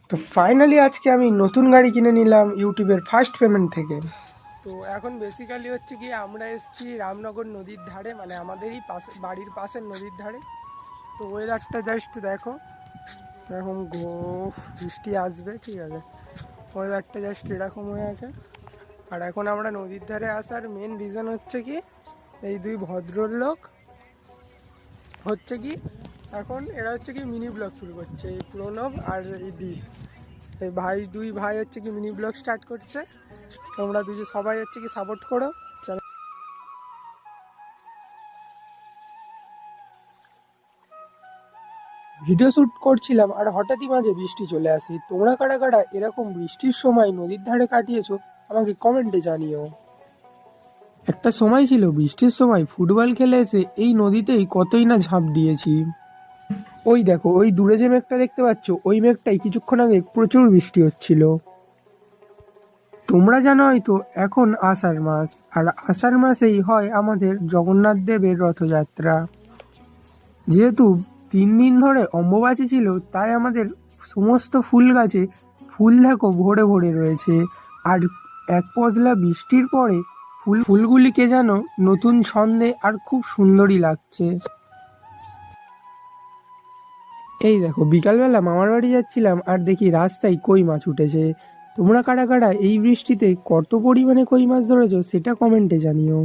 তো ফাইনালি আজকে আমি নতুন গাড়ি কিনে নিলাম ইউটিউবের ফার্স্ট পেমেন্ট থেকে। তো এখন বেসিক্যালি হচ্ছে কি আমরা এসেছি রামনগর নদীর ধারে, মানে আমাদেরই পাশে, বাড়ির পাশের নদীর ধারে। তো ওয়েদারটা জাস্ট দেখো, এখন বৃষ্টি আসবে, ঠিক আছে, ওয়েদারটা জাস্ট এরকম হয়ে আছে। আর এখন আমরা নদীর ধারে আসার মেন রিজন হচ্ছে কি এই দুই ভদ্রলোক হচ্ছে কি এখন এরা হচ্ছে কি মিনি ব্লগ শুরু করছে, এই প্রণব আর এই দ্বীপ, এই দুই ভাই হচ্ছে কি মিনি ব্লগ স্টার্ট করছে। তোমরা সবাই হচ্ছে কি সাপোর্ট করো। ভিডিও শ্যুট করছিলাম আর হঠাৎই মাঝে বৃষ্টি চলে আসে। তোমরা কারা কারা এরকম বৃষ্টির সময় নদীর ধারে কাটিয়েছো আমাকে কমেন্টে জানিও। একটা সময় ছিল বৃষ্টির সময় ফুটবল খেলে এসে এই নদীতেই কতই না ঝাঁপ দিয়েছি। ওই দেখো, ওই দূরে যে মেঘটা দেখতে পাচ্ছ, ওই মেঘটাই কিছুক্ষণ আগে প্রচুর বৃষ্টি হচ্ছিল। তোমরা জানো হয়তো এখন আষাঢ় মাস, আর আষাঢ় মাসেই হয় আমাদের জগন্নাথ দেবের রথযাত্রা। যেহেতু 3 দিন ধরে অম্বুবাচী ছিল, তাই আমাদের সমস্ত ফুল গাছে ফুল দেখো ভরে ভরে রয়েছে। আর এক পশলা বৃষ্টির পরে ফুলগুলিকে যেন নতুন ছন্দে আর খুব সুন্দরই লাগছে। এই দেখো, বিকালবেলা মামার বাড়ি যাচ্ছিলাম আর দেখি রাস্তায় কই মাছ উঠেছে। তোমরা কারা কারা এই বৃষ্টিতে কত পরিমাণে কই মাছ ধরেছো সেটা কমেন্টে জানিও।